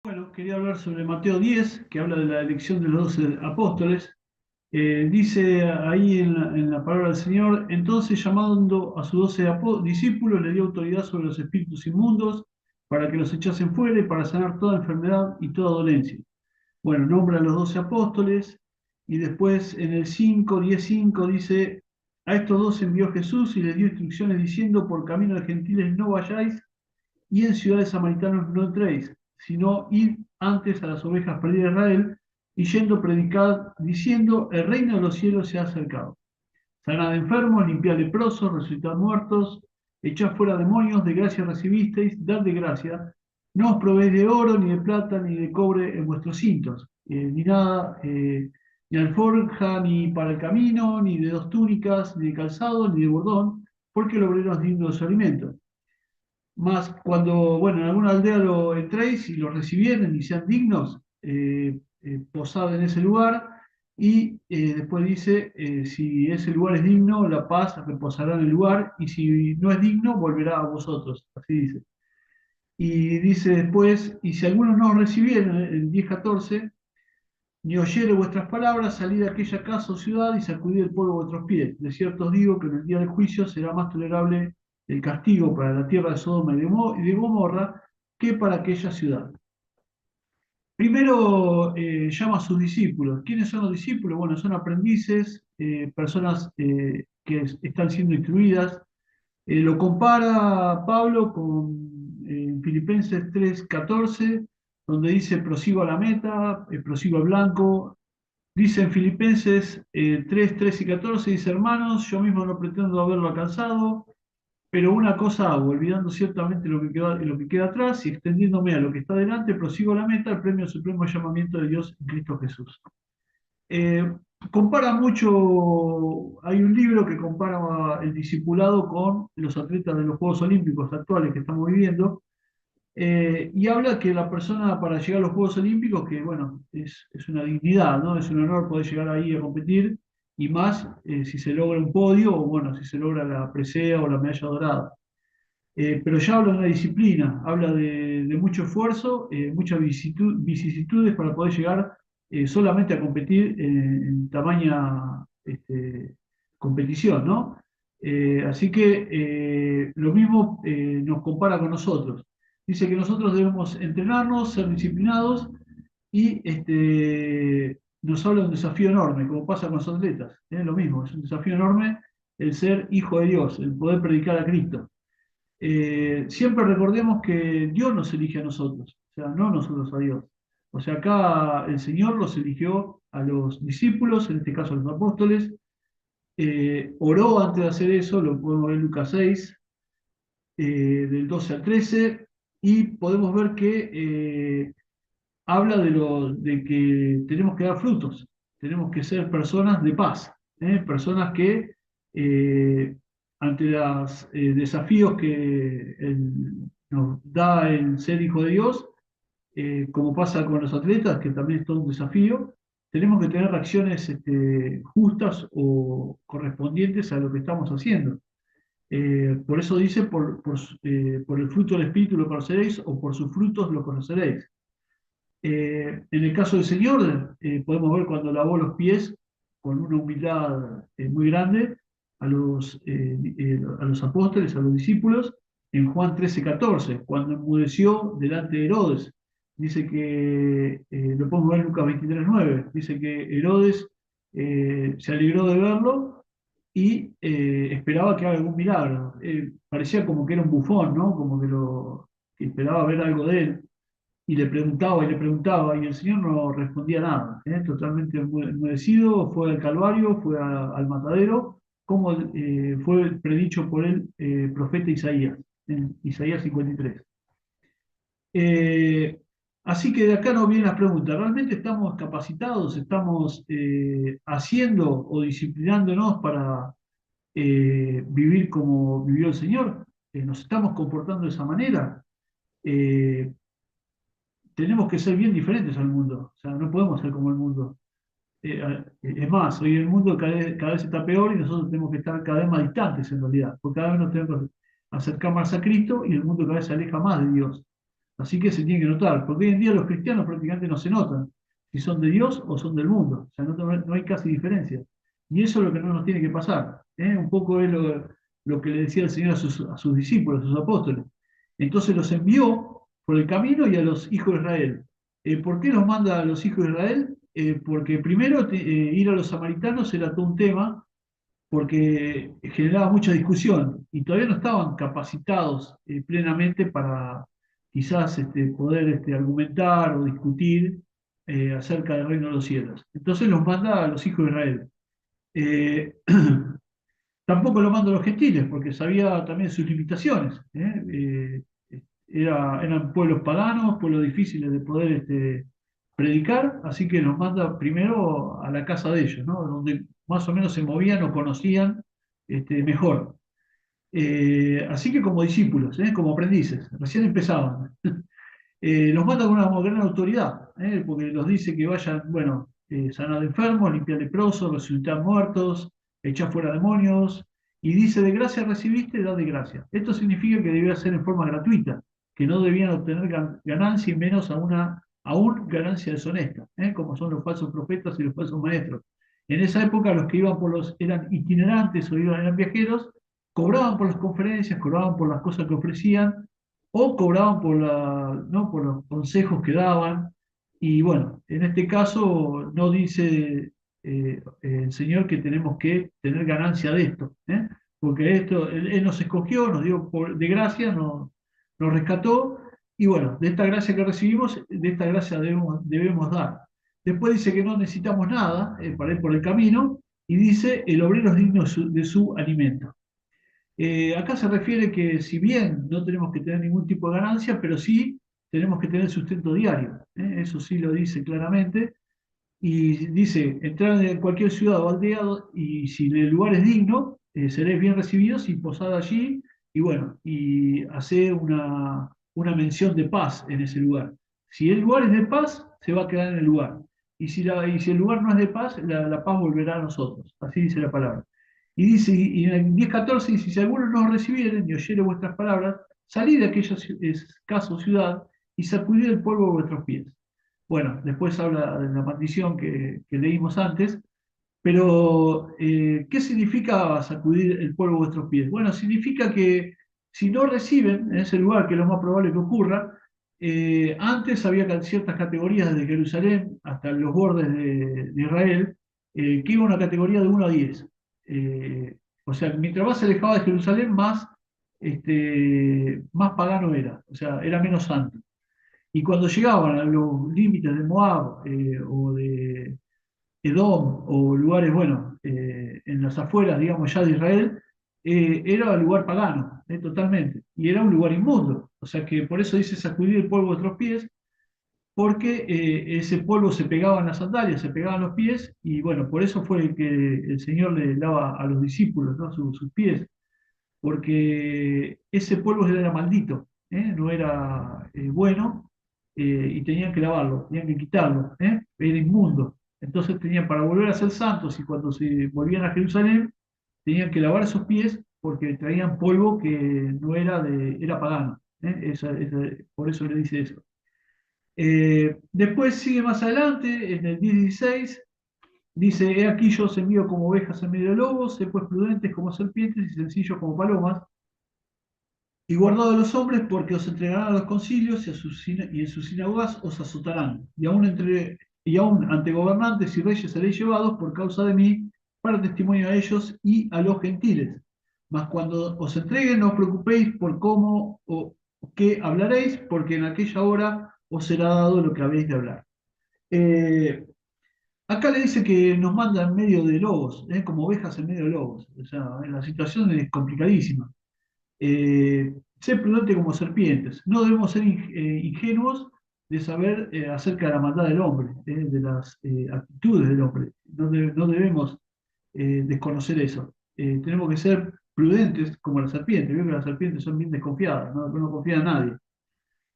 Bueno, quería hablar sobre Mateo 10, que habla de la elección de los 12 apóstoles. Dice ahí en la palabra del Señor: entonces llamando a sus 12 discípulos, le dio autoridad sobre los espíritus inmundos para que los echasen fuera y para sanar toda enfermedad y toda dolencia. Bueno, nombra a los 12 apóstoles y después en el 5, 10:5 dice: a estos 12 envió Jesús y les dio instrucciones diciendo: por camino de gentiles no vayáis y en ciudades samaritanas no entréis, sino id antes a las ovejas perdidas de Israel, y yendo predicad, diciendo: el reino de los cielos se ha acercado. Sanad enfermos, limpiad leprosos, resucitad muertos, echad fuera demonios, de gracia recibisteis, dad de gracia. No os probéis de oro, ni de plata, ni de cobre en vuestros cintos, ni nada, ni alforja, ni para el camino, ni de dos túnicas, ni de calzado, ni de bordón, porque el obrero es digno de su alimento. Más cuando, bueno, en alguna aldea lo entréis y lo recibieren y sean dignos, posad en ese lugar. Y después dice: si ese lugar es digno, la paz reposará en el lugar, y si no es digno, volverá a vosotros. Así dice. Y dice después: y si algunos no os recibieren, en 10:14, ni oyere vuestras palabras, salid a aquella casa o ciudad y sacudid el polvo de vuestros pies. De cierto os digo que en el día del juicio será más tolerable el castigo para la tierra de Sodoma y de Gomorra que para aquella ciudad. Primero llama a sus discípulos. ¿Quiénes son los discípulos? Bueno, son aprendices, personas que están siendo instruidas. Lo compara Pablo con Filipenses 3:14, donde dice: prosigo a la meta, prosigo al blanco. Dice en Filipenses 3, 3 y 14, dice: hermanos, yo mismo no pretendo haberlo alcanzado, pero una cosa hago, olvidando ciertamente lo que queda atrás y extendiéndome a lo que está delante, prosigo a la meta, el premio supremo llamamiento de Dios en Cristo Jesús. Eh, Compara mucho, hay un libro que compara el discipulado con los atletas de los Juegos Olímpicos actuales que estamos viviendo, y habla que la persona, para llegar a los Juegos Olímpicos, que bueno, es una dignidad, ¿no? Es un honor poder llegar ahí a competir, y más si se logra un podio, o bueno, si se logra la presea o la medalla dorada. Pero ya habla de una disciplina, habla de mucho esfuerzo, muchas vicisitudes para poder llegar solamente a competir en tamaña competición, ¿no? Así que lo mismo nos compara con nosotros. Dice que nosotros debemos entrenarnos, ser disciplinados, y nos habla de un desafío enorme, como pasa con los atletas. Lo mismo, es un desafío enorme el ser hijo de Dios, el poder predicar a Cristo. Siempre recordemos que Dios nos elige a nosotros, o sea, no nosotros a Dios. O sea, acá el Señor los eligió a los discípulos, en este caso a los apóstoles. Oró antes de hacer eso, lo podemos ver en Lucas 6, del 12 al 13, y podemos ver que habla de que tenemos que dar frutos, tenemos que ser personas de paz, personas que eh, ante los desafíos que nos da el ser hijo de Dios, como pasa con los atletas, que también es todo un desafío, tenemos que tener reacciones justas o correspondientes a lo que estamos haciendo. Por eso dice: por el fruto del Espíritu lo conoceréis, o por sus frutos lo conoceréis. En el caso del Señor, podemos ver cuando lavó los pies con una humildad muy grande a los apóstoles, a los discípulos, en Juan 13:14, cuando enmudeció delante de Herodes. Dice que, lo podemos ver en Lucas 23:9, dice que Herodes se alegró de verlo y esperaba que haga algún milagro. Parecía como que era un bufón, ¿no? Como que esperaba ver algo de él, y le preguntaba, y el Señor no respondía nada, totalmente enmudecido. Fue al Calvario, fue al matadero, como fue predicho por el profeta Isaías, en Isaías 53. Eh, Así que de acá nos viene la pregunta: ¿realmente estamos capacitados, estamos haciendo o disciplinándonos para vivir como vivió el Señor? ¿Nos estamos comportando de esa manera? Eh, Tenemos que ser bien diferentes al mundo, o sea, no podemos ser como el mundo. Es más, hoy el mundo cada vez está peor, y nosotros tenemos que estar cada vez más distantes en realidad, porque cada vez nos tenemos que acercar más a Cristo, y el mundo cada vez se aleja más de Dios. Así que se tiene que notar, porque hoy en día los cristianos prácticamente no se notan si son de Dios o son del mundo. O sea, no hay casi diferencia. Y eso es lo que no nos tiene que pasar. ¿Eh? Un poco es lo que le decía el Señor a sus discípulos, a sus apóstoles. Entonces los envió por el camino y a los hijos de Israel. ¿Por qué los manda a los hijos de Israel? Porque primero ir a los samaritanos era todo un tema, porque generaba mucha discusión y todavía no estaban capacitados plenamente para quizás poder argumentar o discutir acerca del reino de los cielos. Entonces los manda a los hijos de Israel. Eh, Tampoco lo manda a los gentiles, porque sabía también sus limitaciones. Eran pueblos paganos, pueblos difíciles de poder predicar, así que nos manda primero a la casa de ellos, ¿no? Donde más o menos se movían o conocían mejor. Así que como discípulos, como aprendices, recién empezaban. Los manda con una gran autoridad, porque los dice que vayan, bueno, sanar enfermos, limpiar leprosos, resucitar muertos, echar fuera demonios, y dice, de gracia recibiste, da de gracia. Esto significa que debía ser en forma gratuita, que no debían obtener ganancia y menos aún ganancia deshonesta, como son los falsos profetas y los falsos maestros. En esa época los que iban eran itinerantes o eran viajeros, cobraban por las conferencias, cobraban por las cosas que ofrecían, o cobraban ¿no? por los consejos que daban. Y bueno, en este caso no dice el Señor que tenemos que tener ganancia de esto, porque Él nos escogió, nos dio de gracia, nos rescató, y bueno, de esta gracia que recibimos, de esta gracia debemos dar. Después dice que no necesitamos nada para ir por el camino, y dice, el obrero es digno de su alimento. Acá se refiere que si bien no tenemos que tener ningún tipo de ganancia, pero sí tenemos que tener sustento diario. Eso sí lo dice claramente. Y dice, entrar en cualquier ciudad o aldea y si el lugar es digno, seréis bien recibidos y posad allí y bueno, y hacer una mención de paz en ese lugar. Si el lugar es de paz, se va a quedar en el lugar. Y si el lugar no es de paz, la paz volverá a nosotros. Así dice la palabra. Y dice, y en el 10:14 dice, si algunos no os recibieren y oyere vuestras palabras, salid de aquella casa o ciudad y sacudid el polvo de vuestros pies. Bueno, después habla de la maldición que leímos antes, pero ¿qué significa sacudir el polvo de vuestros pies? Bueno, significa que si no reciben en ese lugar, que es lo más probable que ocurra, antes había ciertas categorías desde Jerusalén hasta los bordes de Israel, que iba una categoría de 1 a 10. Eh, o sea, mientras más se alejaba de Jerusalén, más pagano era, o sea, era menos santo. Y cuando llegaban a los límites de Moab o de Edom o lugares, bueno, en las afueras, digamos, ya de Israel, era un lugar pagano, totalmente. Y era un lugar inmundo. O sea que por eso dice sacudir el polvo de vuestros pies, porque ese polvo se pegaba en las sandalias, se pegaba en los pies, y bueno, por eso fue que el Señor le daba a los discípulos, ¿no? sus pies, porque ese polvo era maldito, no era bueno, y tenían que lavarlo, tenían que quitarlo, era inmundo. Entonces tenían para volver a ser santos y cuando se volvían a Jerusalén, tenían que lavar esos pies porque traían polvo que no era pagano. Por eso le dice eso. Después sigue más adelante, en el 10:16, dice, he aquí yo os envío como ovejas en medio de lobos, sé pues prudentes como serpientes y sencillos como palomas. Y guardado de los hombres, porque os entregarán a los concilios y en sus sinagogas os azotarán. Y aún ante gobernantes y reyes seréis llevados por causa de mí, para testimonio a ellos y a los gentiles. Mas cuando os entreguen, no os preocupéis por cómo o qué hablaréis, porque en aquella hora os será dado lo que habéis de hablar. Eh, Acá le dice que nos manda en medio de lobos, como ovejas en medio de lobos. O sea, la situación es complicadísima. Ser prudente como serpientes. No debemos ser ingenuos de saber acerca de la maldad del hombre, de las actitudes del hombre. No debemos desconocer eso. Tenemos que ser prudentes como las serpientes. Veo que las serpientes son bien desconfiadas, no confían en nadie.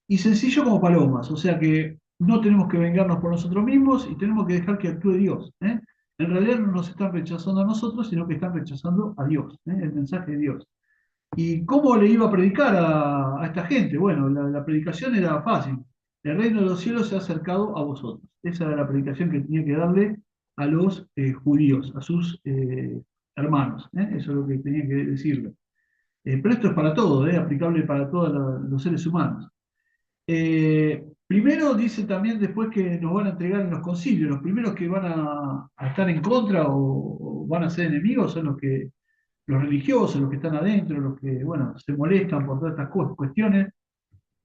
Y sencillo como palomas, o sea que no tenemos que vengarnos por nosotros mismos y tenemos que dejar que actúe Dios. En realidad no nos están rechazando a nosotros, sino que están rechazando a Dios, el mensaje de Dios. ¿Y cómo le iba a predicar a esta gente? Bueno, la predicación era fácil. El reino de los cielos se ha acercado a vosotros. Esa era la predicación que tenía que darle a los judíos, a sus hermanos. Eso es lo que tenía que decirle. Pero esto es para todo, aplicable para todos los seres humanos. Primero dice también después que nos van a entregar en los concilios. Los primeros que van a estar en contra o van a ser enemigos son los religiosos, los que están adentro, los que, bueno, se molestan por todas estas cuestiones.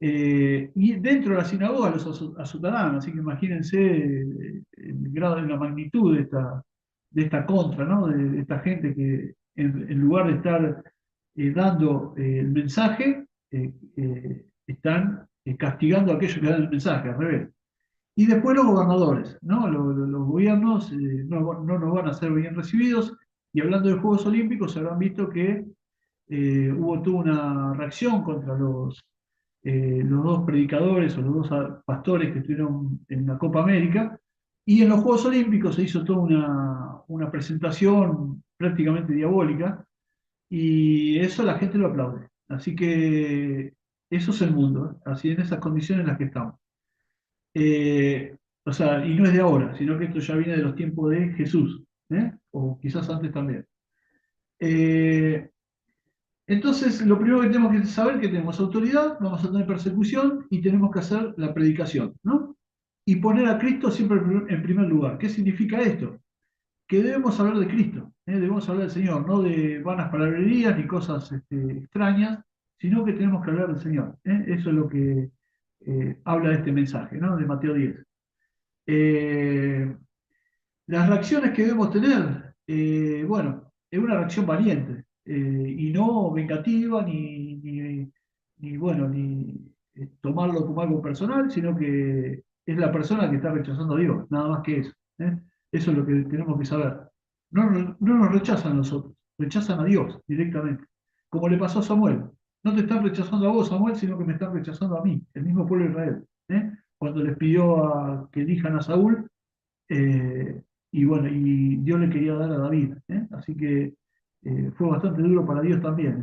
Y dentro de la sinagoga los azotarán, así que imagínense el grado de la magnitud de esta contra, ¿no? De esta gente que en lugar de estar dando el mensaje, están castigando a aquellos que dan el mensaje, al revés. Y después los gobernadores, ¿no? Los gobiernos no nos van a ser bien recibidos. Y hablando de Juegos Olímpicos, habrán visto que tuvo una reacción contra los dos predicadores o los dos pastores que estuvieron en la Copa América. Y en los Juegos Olímpicos se hizo toda una presentación prácticamente diabólica y eso la gente lo aplaude. Así que eso es el mundo, así en esas condiciones en las que estamos. Eh, o sea, y no es de ahora, sino que esto ya viene de los tiempos de Jesús, o quizás antes también. Eh, entonces, lo primero que tenemos que saber es que tenemos autoridad, vamos a tener persecución y tenemos que hacer la predicación, ¿no? Y poner a Cristo siempre en primer lugar. ¿Qué significa esto? Que debemos hablar de Cristo, debemos hablar del Señor, no de vanas palabrerías ni cosas extrañas, sino que tenemos que hablar del Señor. Eso es lo que habla de este mensaje, ¿no? De Mateo 10. Eh, las reacciones que debemos tener, bueno, es una reacción valiente y no vengativa ni tomarlo como algo personal, sino que es la persona que está rechazando a Dios, nada más que eso. ¿eh? Eso es lo que tenemos que saber. No nos rechazan a nosotros, rechazan a Dios directamente, como le pasó a Samuel. No te están rechazando a vos, Samuel, sino que me están rechazando a mí, el mismo pueblo de Israel. Cuando les pidió que elijan a Saúl, eh, y bueno, y Dios le quería dar a David, así que fue bastante duro para Dios también.